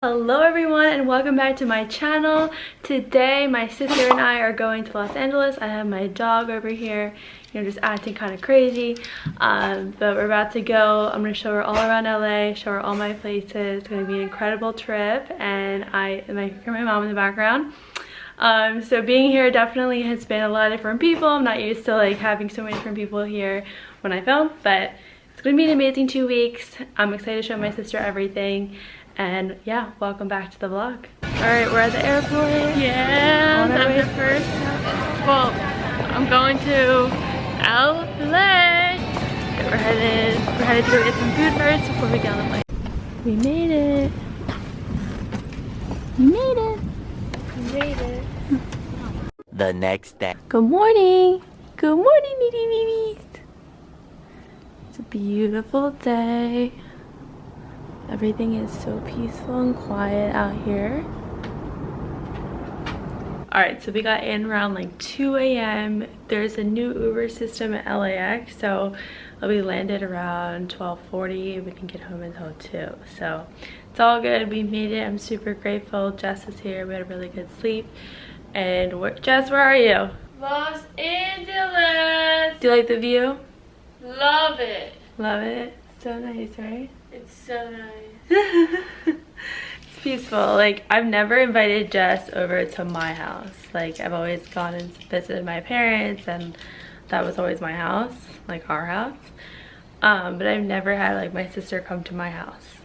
Hello everyone and welcome back to my channel. Today my sister and I are going to Los Angeles. I have my dog over here, just acting kind of crazy, but we're about to go. I'm going to show her all around LA, show her all my places. It's going to be an incredible trip, and I hear my mom in the background. So being here definitely has been a lot of different people. I'm not used to like having so many different people here when I film, but it's going to be an amazing 2 weeks. I'm excited to show my sister everything. And yeah, welcome back to the vlog. All right, we're at the airport. Yeah, I'm the first. Well, I'm going to LA. We're headed to go get some food first before we get on the plane. We made it. We made it. We made it. The next day. Good morning. Good morning, needy babies. It's a beautiful day. Everything is so peaceful and quiet out here. Alright, so we got in around like 2 a.m. There's a new Uber system at LAX, so we landed around 12:40. We can get home until 2. So it's all good. We made it. I'm super grateful. Jess is here. We had a really good sleep. And Jess, where are you? Los Angeles. Do you like the view? Love it. Love it. So nice, right? It's so nice. It's peaceful. Like, I've never invited Jess over to my house. Like, I've always gone and visited my parents, and that was always my house, like our house. But I've never had like my sister come to my house,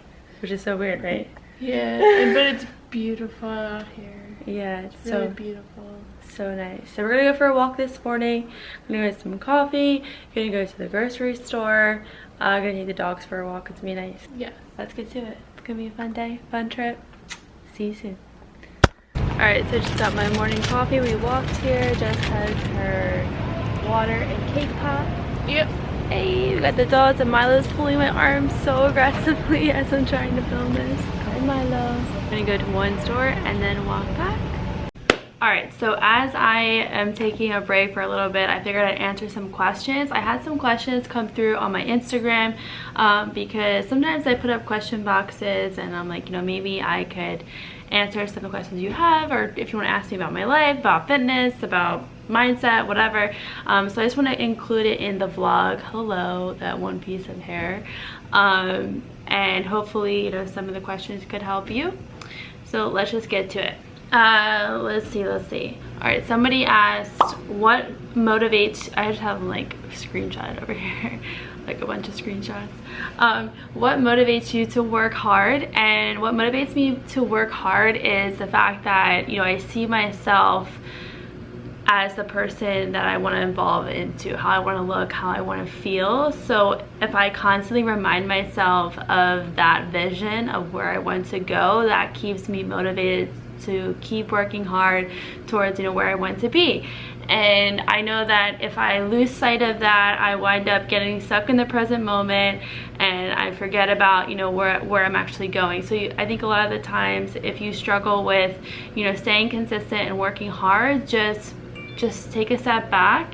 which is so weird, right? Yeah, but it's beautiful out here. Yeah, it's really so beautiful. So nice. So we're gonna go for a walk this morning. I'm gonna get some coffee. Gonna go to the grocery store. Gonna take the dogs for a walk. It's gonna be nice. Yeah. Let's get to it. It's gonna be a fun day, fun trip. See you soon. Alright, so just got my morning coffee. We walked here. Jess has her water and cake pop. Yep. Hey, we got the dogs, and Milo's pulling my arm so aggressively as I'm trying to film this. Hi, Milo. I'm gonna go to one store and then walk back. Alright, so as I am taking a break for a little bit, I figured I'd answer some questions. I had some questions come through on my Instagram because sometimes I put up question boxes and I'm like, maybe I could answer some of the questions you have, or if you want to ask me about my life, about fitness, about mindset, whatever. So I just want to include it in the vlog. Hello, that one piece of hair. And hopefully, some of the questions could help you. So let's just get to it. Let's see. All right, somebody asked, what motivates, I just have them like screenshot over here, like a bunch of screenshots. What motivates you to work hard? And what motivates me to work hard is the fact that, I see myself as the person that I want to evolve into, how I want to look, how I want to feel. So if I constantly remind myself of that vision of where I want to go, that keeps me motivated to keep working hard towards where I want to be. And I know that if I lose sight of that, I wind up getting stuck in the present moment and I forget about where I'm actually going. So I think a lot of the times, if you struggle with staying consistent and working hard, just take a step back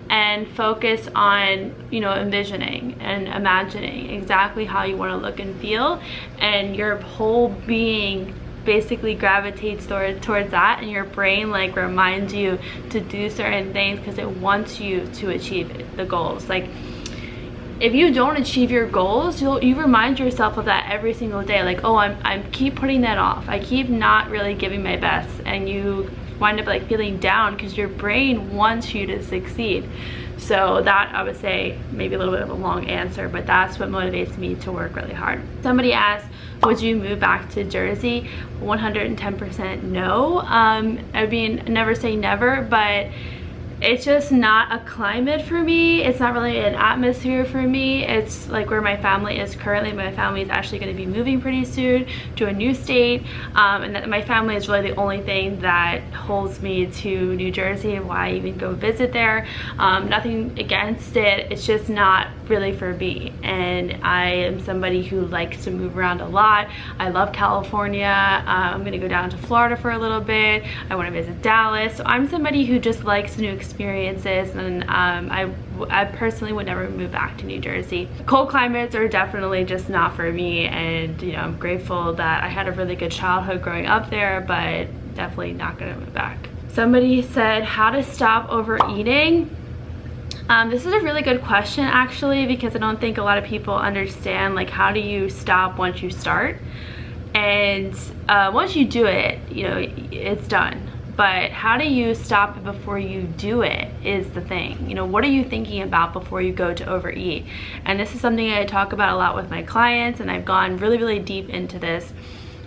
and focus on envisioning and imagining exactly how you want to look and feel, and your whole being basically gravitates towards that, and your brain like reminds you to do certain things because it wants you to achieve the goals. Like, if you don't achieve your goals, you remind yourself of that every single day, like, oh, I'm keep putting that off, I keep not really giving my best, and you wind up like feeling down because your brain wants you to succeed. So that, I would say, maybe a little bit of a long answer, but that's what motivates me to work really hard. Somebody asked, would you move back to Jersey? 110% no. I mean, never say never, but it's just not a climate for me. It's not really an atmosphere for me. It's like where my family is currently. My family is actually going to be moving pretty soon to a new state, and that my family is really the only thing that holds me to New Jersey and why I even go visit there. Nothing against it, it's just not really for me, and I am somebody who likes to move around a lot. I love California. I'm going to go down to Florida for a little bit. I want to visit Dallas. So I'm somebody who just likes new experiences experiences, and I personally would never move back to New Jersey. Cold climates are definitely just not for me, and you know, I'm grateful that I had a really good childhood growing up there, but definitely not gonna move back. Somebody said how to stop overeating. This is a really good question actually, because I don't think a lot of people understand like how do you stop once you start. And once you do it, you know, it's done. But how do you stop it before you do it is the thing. You know, what are you thinking about before you go to overeat? And this is something I talk about a lot with my clients, and I've gone really, really deep into this.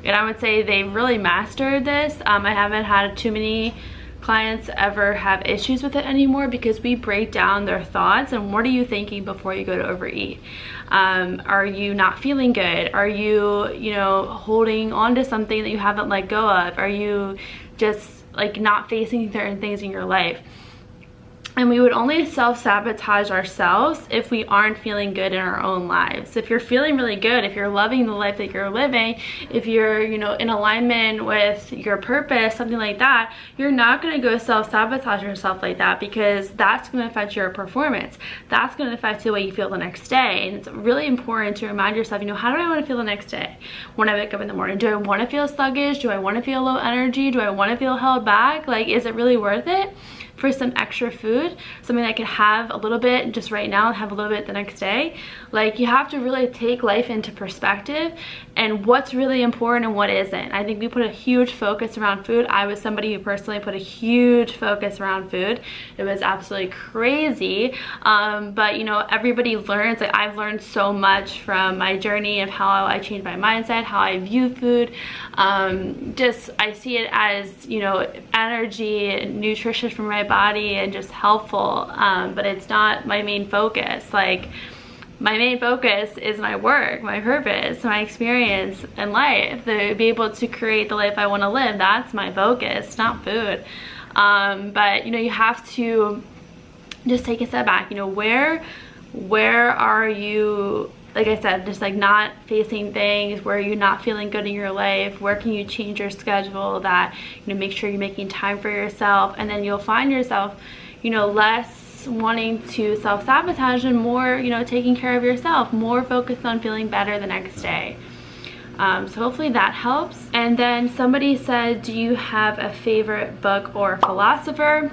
And I would say they've really mastered this. I haven't had too many clients ever have issues with it anymore, because we break down their thoughts and what are you thinking before you go to overeat. Are you not feeling good? Are you know, holding on to something that you haven't let go of? Are you just like not facing certain things in your life? And we would only self-sabotage ourselves if we aren't feeling good in our own lives. If you're feeling really good, if you're loving the life that you're living, if you're, you know, in alignment with your purpose, something like that, you're not gonna go self-sabotage yourself like that, because that's gonna affect your performance. That's gonna affect the way you feel the next day. And it's really important to remind yourself, you know, how do I wanna feel the next day? When I wake up in the morning, do I wanna feel sluggish? Do I wanna feel low energy? Do I wanna feel held back? Like, is it really worth it for some extra food, something that I could have a little bit just right now and have a little bit the next day? Like, you have to really take life into perspective and what's really important and what isn't. I think we put a huge focus around food. I was somebody who personally put a huge focus around food. It was absolutely crazy. But you know, everybody learns. Like, I've learned so much from my journey of how I changed my mindset, how I view food. Just, I see it as, you know, energy and nutrition for my body and just helpful, but it's not my main focus. Like, my main focus is my work, my purpose, my experience in life, to be able to create the life I want to live. That's my focus, not food. But you know, you have to just take a step back. You know, where are you, like I said, just like not facing things where you're not feeling good in your life? Where can you change your schedule that, you know, make sure you're making time for yourself? And then you'll find yourself, you know, less wanting to self-sabotage and more, you know, taking care of yourself, more focused on feeling better the next day. So hopefully that helps. And then somebody said, do you have a favorite book or philosopher?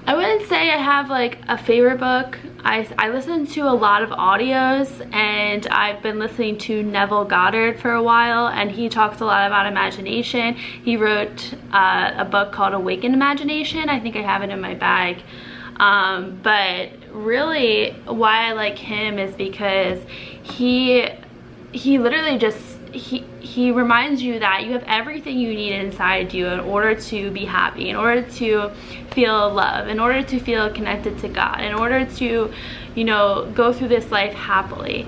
I wouldn't say I have like a favorite book. I listen to a lot of audios, and I've been listening to Neville Goddard for a while, and he talks a lot about imagination. He wrote a book called Awaken Imagination. I think I have it in my bag. But really why I like him is because he literally just, he reminds you that you have everything you need inside you in order to be happy, in order to feel love, in order to feel connected to God, in order to, you know, go through this life happily.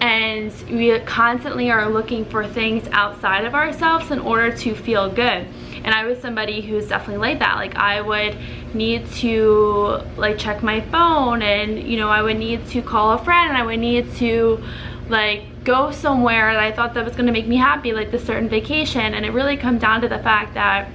And we constantly are looking for things outside of ourselves in order to feel good. And I was somebody who's definitely like that. Like, I would need to like check my phone, and you know, I would need to call a friend, and I would need to like go somewhere that I thought that was going to make me happy, like the certain vacation. And it really comes down to the fact that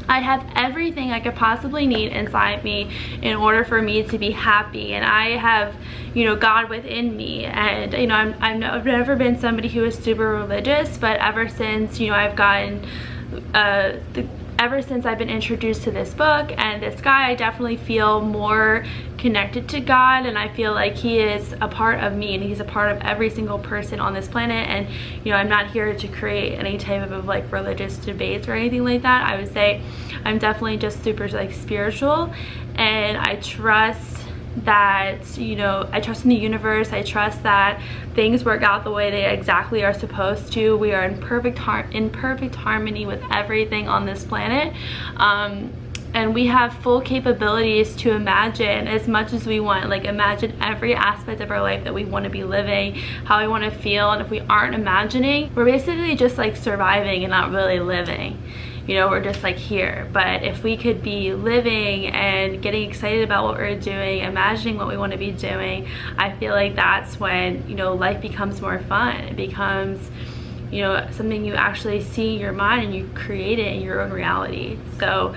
I have everything I could possibly need inside me in order for me to be happy, and I have, you know, God within me. And you know, I've never been somebody who is super religious, but ever since, you know, I've gotten ever since I've been introduced to this book and this guy, I definitely feel more connected to God, and I feel like he is a part of me, and he's a part of every single person on this planet. And you know, I'm not here to create any type of like religious debates or anything like that. I would say I'm definitely just super like spiritual, and I trust that, you know, I trust in the universe. I trust that things work out the way they exactly are supposed to. We are in perfect harmony with everything on this planet, and we have full capabilities to imagine as much as we want. Like, imagine every aspect of our life that we want to be living, how we want to feel. And if we aren't imagining, we're basically just like surviving and not really living. You know, we're just like here. But if we could be living and getting excited about what we're doing, imagining what we want to be doing, I feel like that's when, you know, life becomes more fun. It becomes, you know, something you actually see in your mind and you create it in your own reality. So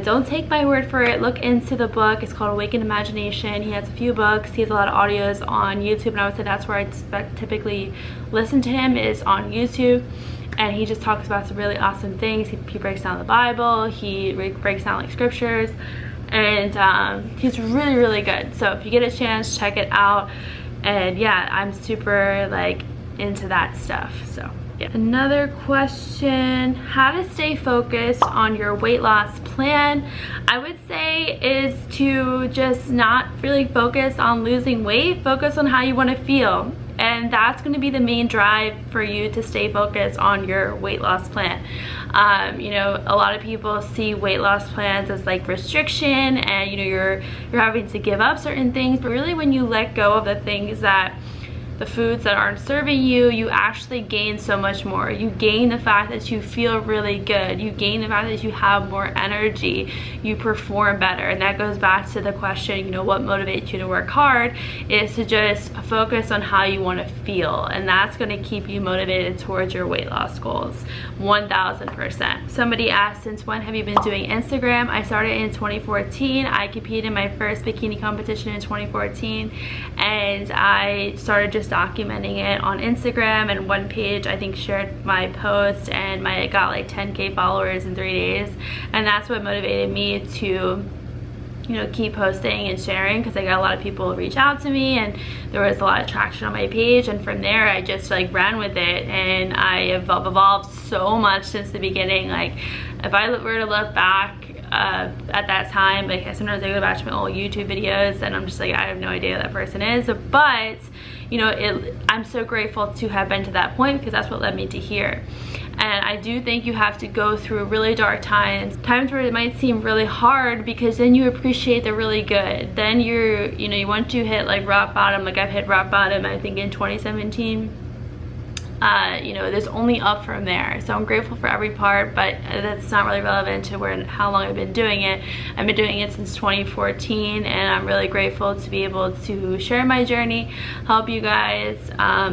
don't take my word for it. Look into the book. It's called Awakened Imagination. He has a few books. He has a lot of audios on YouTube, and I would say that's where I typically listen to him, is on YouTube. And he just talks about some really awesome things. He breaks down the Bible. He breaks down like scriptures, and he's really, really good. So if you get a chance, check it out. And yeah, I'm super like into that stuff. So yeah. Another question, how to stay focused on your weight loss plan. I would say is to just not really focus on losing weight, focus on how you want to feel. And that's going to be the main drive for you to stay focused on your weight loss plan. You know, a lot of people see weight loss plans as like restriction, and you know, you're having to give up certain things, but really when you let go of the things that the foods that aren't serving you, you actually gain so much more. You gain the fact that you feel really good. You gain the fact that you have more energy. You perform better. And that goes back to the question, you know, what motivates you to work hard, is to just focus on how you want to feel. And that's going to keep you motivated towards your weight loss goals. 1000%. Somebody asked, since when have you been doing Instagram? I started in 2014. I competed in my first bikini competition in 2014. And I started just documenting it on Instagram, and one page I think shared my post, and I got like 10K followers in 3 days, and that's what motivated me to, you know, keep posting and sharing, because I got a lot of people reach out to me and there was a lot of traction on my page, and from there I just like ran with it, and I have evolved so much since the beginning. Like if I were to look back at that time, like sometimes I go back to my old YouTube videos and I'm just like, I have no idea who that person is, but you know, I'm so grateful to have been to that point, because that's what led me to here. And I do think you have to go through really dark times where it might seem really hard, because then you appreciate the really good. Then you know, once you hit like rock bottom, like I've hit rock bottom I think in 2017, you know, there's only up from there. So I'm grateful for every part, but that's not really relevant to how long I've been doing it. I've been doing it since 2014, and I'm really grateful to be able to share my journey, help you guys,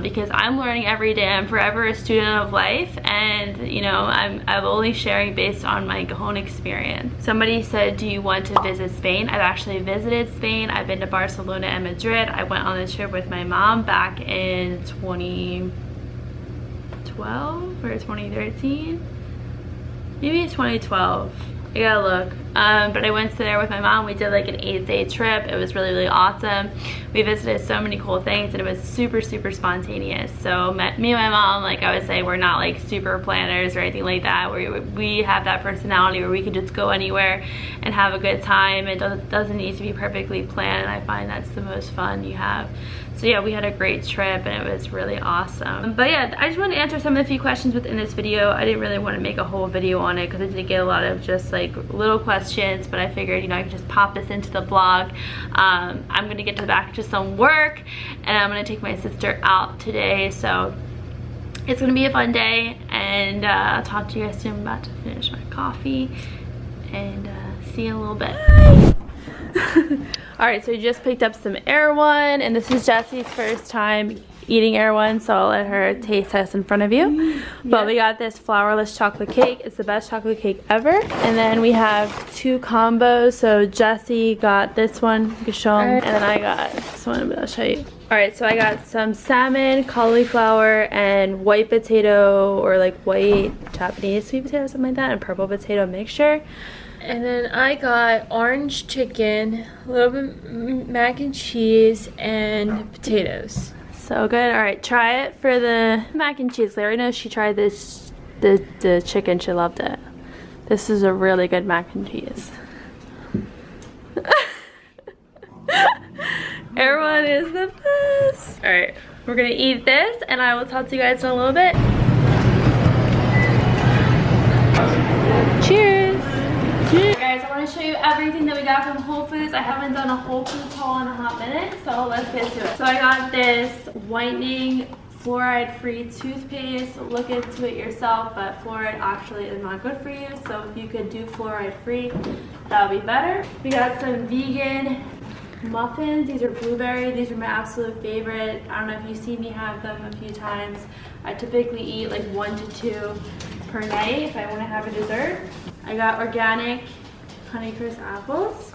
because I'm learning every day. I'm forever a student of life, and you know, I'm only sharing based on my own experience. Somebody said, do you want to visit Spain? I've actually visited Spain. I've been to Barcelona and Madrid. I went on a trip with my mom back in 2012 or 2013, maybe it's 2012, I gotta look. But I went there with my mom. We did like an 8-day trip. It was really, really awesome. We visited so many cool things, and it was super, super spontaneous. So me and my mom, like I would say, we're not like super planners or anything like that. We have that personality where we can just go anywhere and have a good time. It doesn't need to be perfectly planned, and I find that's the most fun you have. So yeah, we had a great trip and it was really awesome. But yeah, I just want to answer some of the few questions within this video. I didn't really want to make a whole video on it because I did get a lot of just like little questions, but I figured, you know, I could just pop this into the vlog. I'm gonna get back to some work, and I'm gonna take my sister out today, so it's gonna be a fun day, and I'll talk to you guys soon. I'm about to finish my coffee, and see you in a little bit. Alright, so we just picked up some Air One, and this is Jessie's first time eating Air One, so I'll let her taste test in front of you. Yeah. But we got this flourless chocolate cake. It's the best chocolate cake ever. And then we have two combos. So Jessie got this one, you can show them, and then I got this one, but I'll show you. Alright, so I got some salmon, cauliflower, and white potato, or like white Japanese sweet potato, something like that, and purple potato mixture. And then I got orange chicken, a little bit mac and cheese, and potatoes. So good. Alright, try it for the mac and cheese. Larry knows she tried this, the chicken, she loved it. This is a really good mac and cheese. Air One is the best. Alright, we're gonna eat this, and I will talk to you guys in a little bit. Cheers! Guys, I want to show you everything that we got from Whole Foods. I haven't done a Whole Foods haul in a hot minute, so let's get to it. So I got this whitening fluoride-free toothpaste. Look into it yourself, but fluoride actually is not good for you, so if you could do fluoride-free, that would be better. We got some vegan muffins. These are blueberry. These are my absolute favorite. I don't know if you've seen me have them a few times. I typically eat like 1 to 2 per night if I want to have a dessert. I got organic Honeycrisp apples.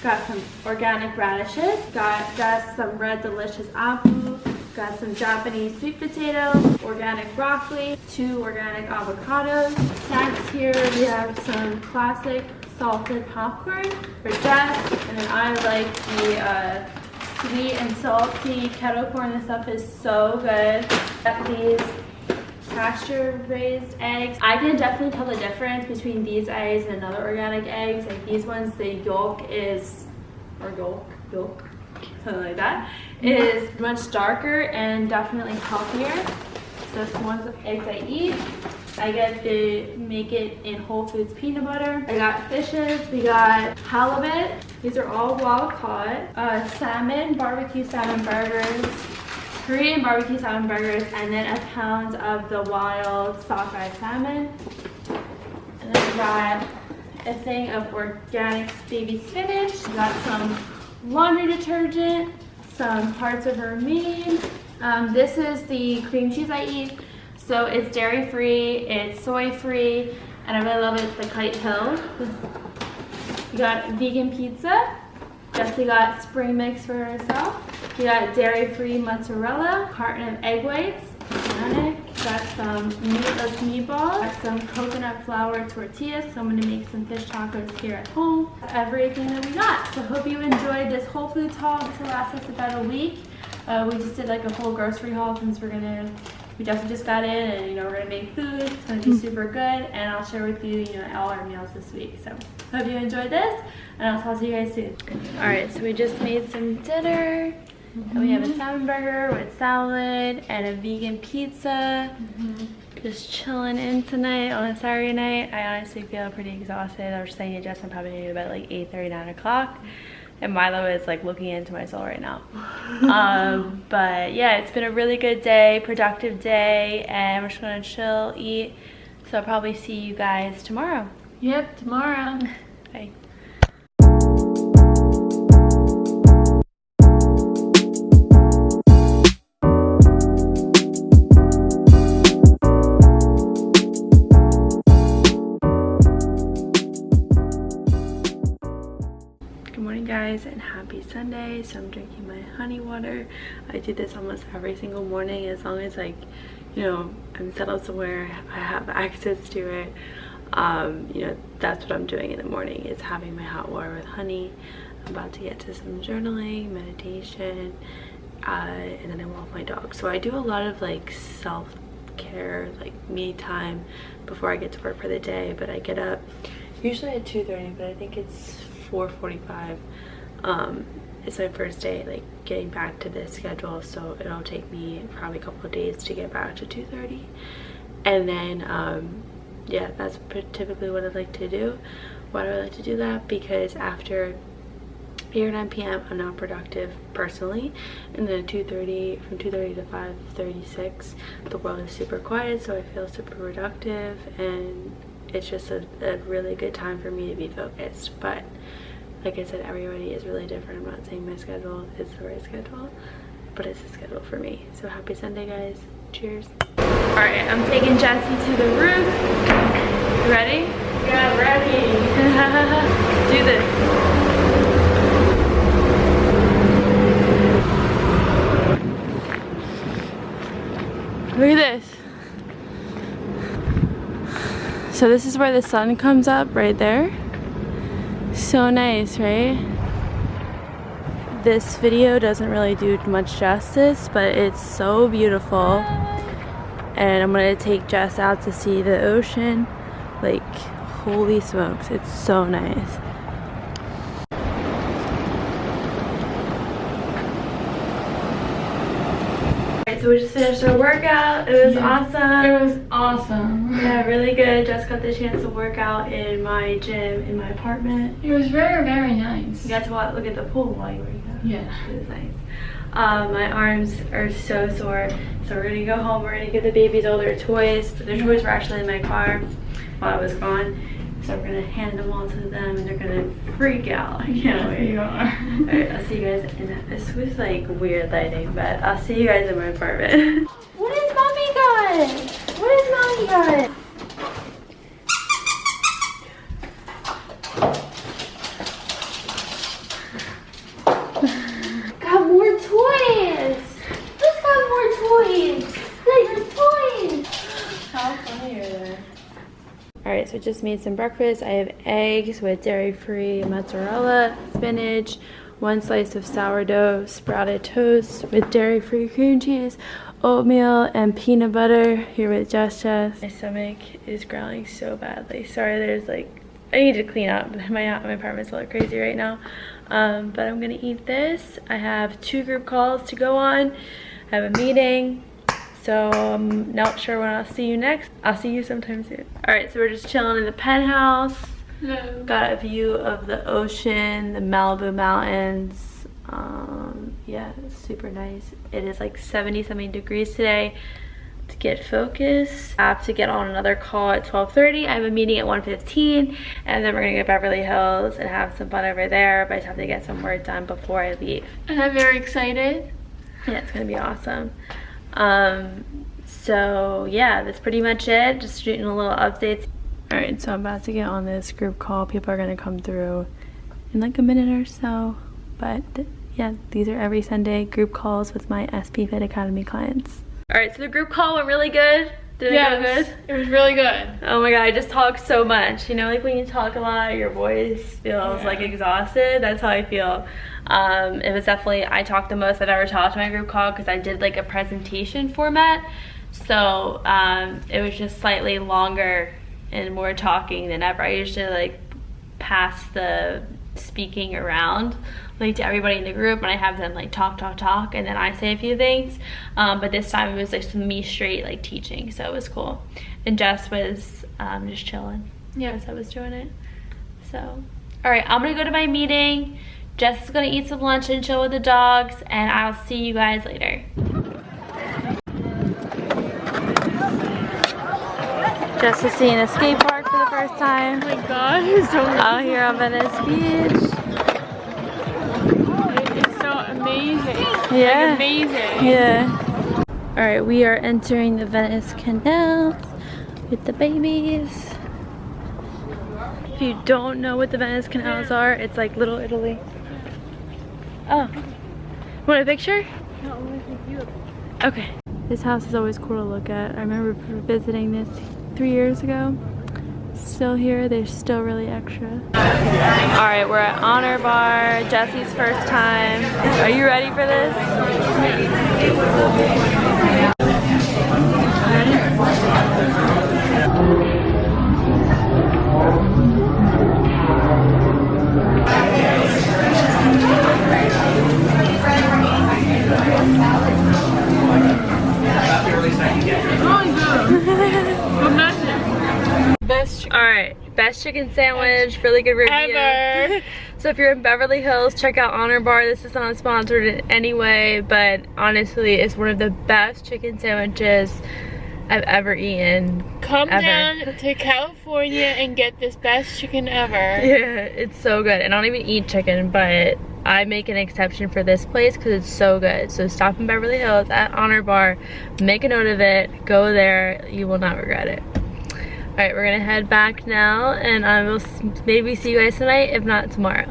Got some organic radishes. Got just some red delicious apple. Got some Japanese sweet potato, organic broccoli, 2 organic avocados. Snacks here, we have some classic salted popcorn for Jess, and then I like the sweet and salty kettle corn. This stuff is so good. Got these pasture raised eggs. I can definitely tell the difference between these eggs and other organic eggs. Like these ones, the yolk is, or yolk, something like that, is much darker and definitely healthier. So some ones of eggs I eat. I get to make it in Whole Foods peanut butter. I got fishes. We got halibut. These are all wild caught. Salmon, barbecue salmon burgers, Korean barbecue salmon burgers, and then a pound of the wild sockeye salmon. And then we got a thing of organic baby spinach. We got some laundry detergent, some hearts of romaine. This is the cream cheese I eat. So it's dairy free, it's soy free, and I really love it. It's the Kite Hill. We got vegan pizza. Jessie got spring mix for herself. We got dairy free mozzarella, carton of egg whites, organic. Got some meatless meatballs. Got some coconut flour tortillas. So I'm gonna make some fish tacos here at home. That's everything that we got. So hope you enjoyed this Whole Foods haul. This will last us about a week. We just did like a full grocery haul since we just got in, and we're gonna make food. It's gonna be super good, and I'll share with you, all our meals this week. So hope you enjoyed this, and I'll talk to you guys soon. All right, so we just made some dinner, and we have a salmon burger with salad and a vegan pizza. Just chilling in tonight on a Saturday night. I honestly feel pretty exhausted. I was saying to Jess, I'm probably gonna go to bed at like 8:30, 9 o'clock. And Milo is like looking into my soul right now. But yeah, it's been a really good day, productive day, and we're just gonna chill, eat. So I'll probably see you guys tomorrow. Yep, tomorrow. Bye. Guys, and happy Sunday. So I'm drinking my honey water. I do this almost every single morning, as long as I'm settled somewhere, I have access to it. That's what I'm doing in the morning, is having my hot water with honey. I'm about to get to some journaling, meditation, and then I walk my dog. So I do a lot of like self-care, like me time before I get to work for the day. But I get up usually at 2:30, but I think it's 4:45. It's my first day like getting back to this schedule, so it'll take me probably a couple of days to get back to 2:30. And then yeah, that's typically what I like to do. Why do I like to do that? Because after 8 or 9 p.m. I'm not productive personally, and then from 2:30 to 5:36 the world is super quiet, so I feel super productive, and it's just a really good time for me to be focused. But like I said, everybody is really different. I'm not saying my schedule is the right schedule, but it's the schedule for me. So happy Sunday, guys. Cheers. All right, I'm taking Jessie to the roof. You ready? Yeah, ready. Let's do this. Look at this. So this is where the sun comes up, right there. So nice, right? This video doesn't really do much justice, but it's so beautiful. And I'm gonna take Jess out to see the ocean. Like, holy smokes, it's so nice. So we just finished our workout. It was awesome. It was awesome. Yeah, really good. Just got the chance to work out in my gym in my apartment. It was very, very nice. You got to look at the pool while you worked out. Yeah. It was nice. My arms are so sore, so we're gonna go home. We're gonna give the babies all their toys. Their toys were actually in my car while I was gone. So we're gonna hand them all to them and they're gonna freak out. I can't wait. You are. Alright, I'll see you guys in that. This was like weird lighting, but I'll see you guys in my apartment. What is mommy got? What is mommy got? Got more toys! Let's got more toys! There's toys! How funny are they? Alright, so I just made some breakfast. I have eggs with dairy-free mozzarella, spinach, 1 slice of sourdough, sprouted toast with dairy-free cream cheese, oatmeal, and peanut butter here with Jess. My stomach is growling so badly. Sorry, there's like, I need to clean up. My apartment's a little crazy right now. But I'm gonna eat this. I have 2 group calls to go on. I have a meeting. So I'm not sure when I'll see you next. I'll see you sometime soon. All right, so we're just chilling in the penthouse. Hello. Got a view of the ocean, the Malibu mountains. Yeah, it's super nice. It is like 70-something degrees today. To get focused, I have to get on another call at 12:30. I have a meeting at 1:15, and then we're gonna go to Beverly Hills and have some fun over there. But I just have to get some work done before I leave. And I'm very excited. Yeah, it's gonna be awesome. So yeah, that's pretty much it. Just shooting a little updates. All right, so I'm about to get on this group call. People are gonna come through in like a minute or so. But yeah, these are every Sunday group calls with my SP Fit Academy clients. All right, so the group call went really good. Did it go good? It was really good. Oh my god, I just talked so much. You know, like when you talk a lot, your voice feels like exhausted. That's how I feel. It was definitely, I talked the most I've ever talked to my group call because I did like a presentation format. So it was just slightly longer and more talking than ever. I usually like pass the speaking around like to everybody in the group, and I have them like talk, and then I say a few things. But this time it was like me straight like teaching, so it was cool. And Jess was just chilling. Yeah, as I was doing it. So, all right, I'm gonna go to my meeting. Jess is gonna eat some lunch and chill with the dogs, and I'll see you guys later. Jess is seeing a skate park for the first time. Oh my god, it's so out here on Venice Beach. It's so amazing. Yeah. Like, amazing. Yeah. All right, we are entering the Venice Canals with the babies. If you don't know what the Venice Canals are, it's like Little Italy. Oh, want a picture? No, I want to take you. Okay. This house is always cool to look at. I remember visiting this 3 years ago. It's still here. They're still really extra. All right, we're at Honor Bar. Jesse's first time. Are you ready for this? Best chicken sandwich, really good review. Ever. So if you're in Beverly Hills, check out Honor Bar. This is not sponsored in any way, but honestly, it's one of the best chicken sandwiches I've ever eaten. Come down to California and get this best chicken ever. Yeah, it's so good. And I don't even eat chicken, but I make an exception for this place because it's so good. So stop in Beverly Hills at Honor Bar, make a note of it, go there, you will not regret it. All right, we're gonna head back now, and I will maybe see you guys tonight, if not tomorrow.